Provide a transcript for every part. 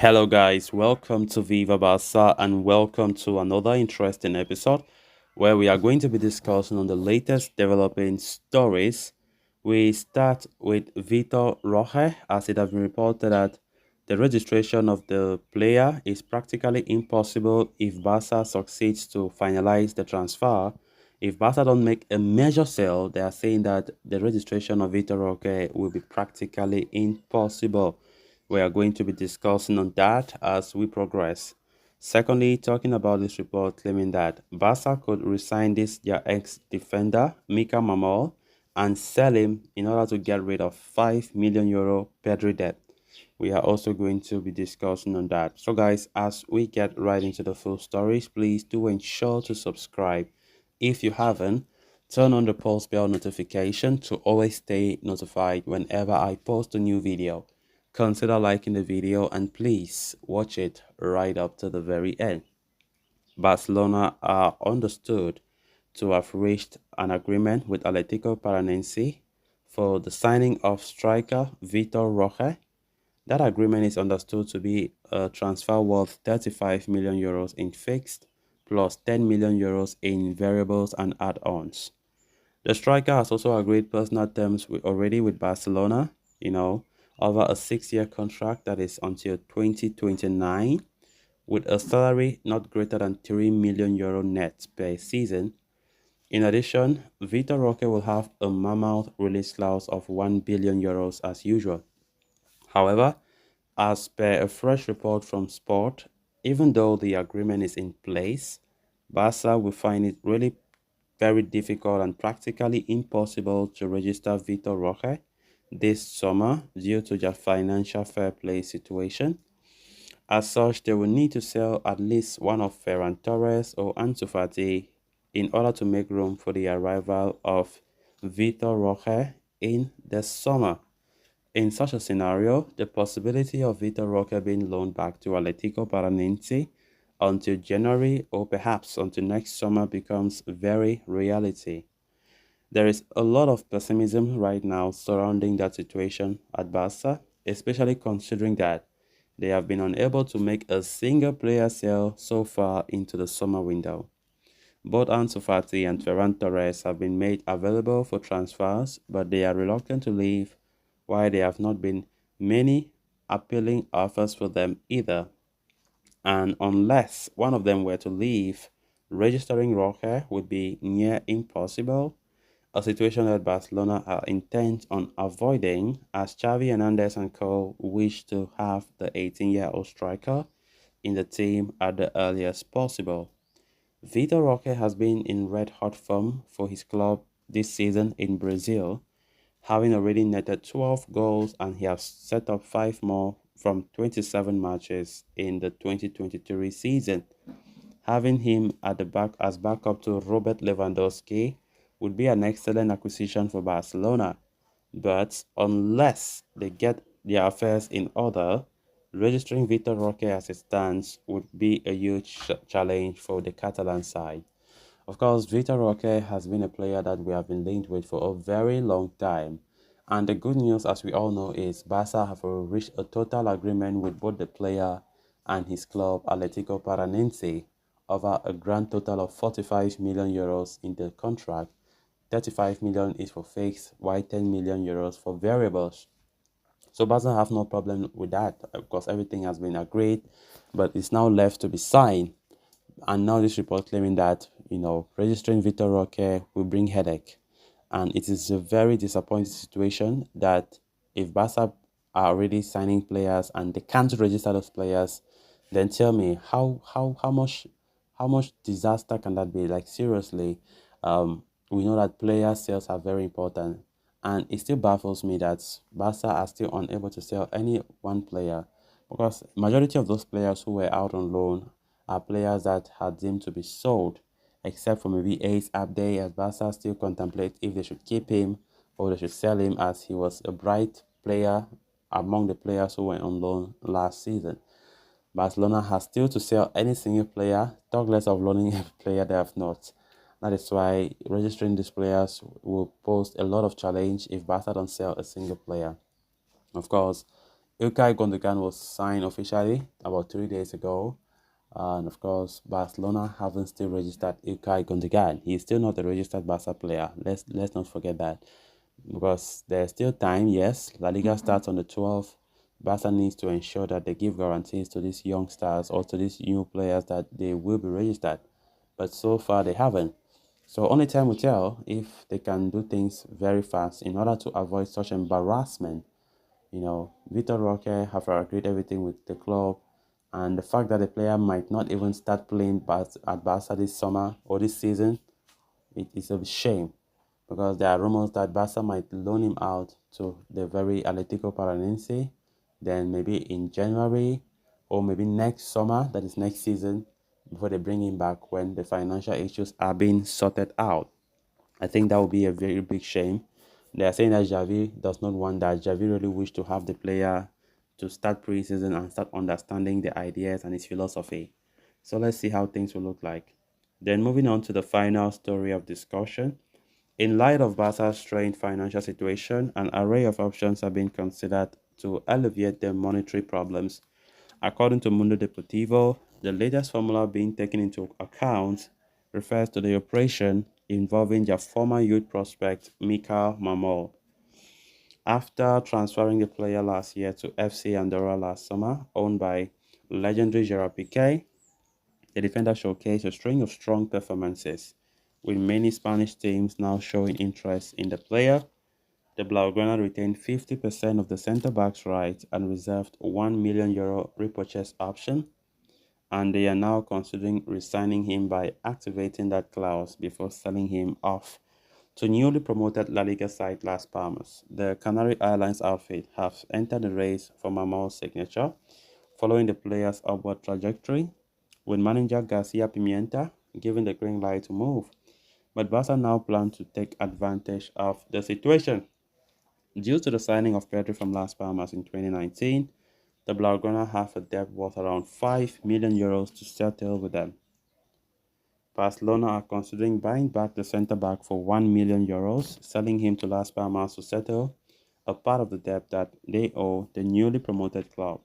Hello, guys. Welcome to Viva Barca and welcome to another interesting episode where we are going to be discussing on the latest developing stories. We start with Vitor Roque, as it has been reported that the registration of the player is practically impossible if Barca succeeds to finalize the transfer. If Barca don't make a major sale, they are saying that the registration of Vitor Roque will be practically impossible. We are going to be discussing on that as we progress. Secondly, talking about this report claiming that Barca could resign this their ex-defender, Mika Marmol, and sell him in order to get rid of €5 million Pedri debt. We are also going to be discussing on that. So guys, as we get right into the full stories, please do ensure to subscribe. If you haven't, turn on the post bell notification to always stay notified whenever I post a new video. Consider liking the video and please watch it right up to the very end. Barcelona are understood to have reached an agreement with Atletico Paranense for the signing of striker Vitor Roque. That agreement is understood to be a transfer worth €35 million in fixed plus €10 million in variables and add-ons. The striker has also agreed personal terms already with Barcelona, over a 6-year contract that is until 2029, with a salary not greater than €3 million net per season. In addition, Vitor Roque will have a mammoth release clause of €1 billion as usual. However, as per a fresh report from Sport, even though the agreement is in place, Barca will find it really very difficult and practically impossible to register Vitor Roque this summer due to their financial fair play situation. As such, they will need to sell at least one of Ferran Torres or Ansu Fati in order to make room for the arrival of Vitor Roque in the summer. In such a scenario, the possibility of Vitor Roque being loaned back to Atletico Paranense until January or perhaps until next summer becomes very reality. There is a lot of pessimism right now surrounding that situation at Barca, especially considering that they have been unable to make a single player sale so far into the summer window. Both Ansu Fati and Ferran Torres have been made available for transfers, but they are reluctant to leave, while there have not been many appealing offers for them either. And unless one of them were to leave, registering Roque would be near impossible, a situation that Barcelona are intent on avoiding, as Xavi Hernandez and co wish to have the 18-year-old striker in the team at the earliest possible. Vitor Roque has been in red-hot form for his club this season in Brazil, having already netted 12 goals, and he has set up 5 more from 27 matches in the 2023 season. Having him at the back as backup to Robert Lewandowski would be an excellent acquisition for Barcelona. But unless they get their affairs in order, registering Vitor Roque as it stands would be a huge challenge for the Catalan side. Of course, Vitor Roque has been a player that we have been linked with for a very long time. And the good news, as we all know, is Barca have reached a total agreement with both the player and his club, Atletico Paranense, over a grand total of €45 million in the contract. 35 million is for fixed, while €10 million for variables. So Barca have no problem with that because everything has been agreed, but it's now left to be signed. And now this report claiming that, registering Vitor Roque will bring headache. And it is a very disappointing situation that if Barca are already signing players and they can't register those players, then tell me how much disaster can that be? Like seriously, we know that player sales are very important, and it still baffles me that Barca are still unable to sell any one player because majority of those players who were out on loan are players that are deemed to be sold, except for maybe Ace Abde, as Barca still contemplate if they should keep him or they should sell him, as he was a bright player among the players who went on loan last season. Barcelona has still to sell any single player, talk less of loaning a player they have not. That is why registering these players will pose a lot of challenge if Barca don't sell a single player. Of course, Ilkay Gundogan was signed officially about 3 days ago. And of course, Barcelona haven't still registered Ilkay Gundogan. He's still not a registered Barca player. Let's not forget that. Because there's still time, yes. La Liga starts on the 12th. Barca needs to ensure that they give guarantees to these young stars or to these new players that they will be registered. But so far, they haven't. So only time will tell if they can do things very fast in order to avoid such embarrassment. Vitor Roque have agreed everything with the club, and the fact that the player might not even start playing at Barca this summer or this season, it is a shame because there are rumors that Barca might loan him out to the very Atletico Paranense, then maybe in January or maybe next summer, that is next season, before they bring him back when the financial issues are being sorted out. I think that would be a very big shame. They are saying that Xavi does not want that. Xavi really wish to have the player to start preseason and start understanding the ideas and his philosophy. So let's see how things will look like. Then moving on to the final story of discussion. In light of Barca's strained financial situation, an array of options are being considered to alleviate their monetary problems. According to Mundo Deportivo, the latest formula being taken into account refers to the operation involving their former youth prospect Mika Marmol. After transferring the player last year to FC Andorra last summer, owned by legendary Gerard Piqué, the defender showcased a string of strong performances, with many Spanish teams now showing interest in the player. The Blaugrana retained 50% of the centre-back's rights and reserved €1 million repurchase option, and they are now considering re-signing him by activating that clause before selling him off to newly promoted La Liga side Las Palmas. The Canary Islands outfit have entered the race for Mamor's signature, following the player's upward trajectory, with manager Garcia Pimienta giving the green light to move. But Barca now plan to take advantage of the situation. Due to the signing of Pedri from Las Palmas in 2019, the Blaugrana have a debt worth around €5 million to settle with them. Barcelona are considering buying back the centre-back for €1 million, selling him to Las Palmas to settle a part of the debt that they owe the newly promoted club.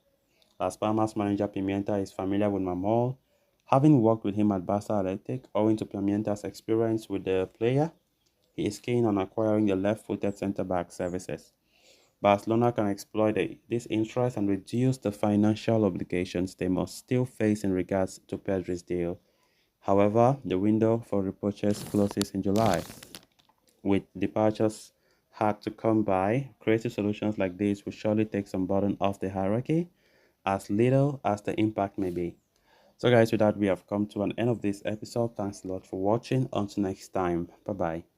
Las Palmas manager Pimienta is familiar with Marmol, having worked with him at Barca Athletic. Owing to Pimienta's experience with the player, he is keen on acquiring the left-footed centre-back services. Barcelona can exploit this interest and reduce the financial obligations they must still face in regards to Pedri's deal. However, the window for repurchase closes in July. With departures hard to come by, creative solutions like this will surely take some burden off the hierarchy, as little as the impact may be. So guys, with that, we have come to an end of this episode. Thanks a lot for watching. Until next time. Bye-bye.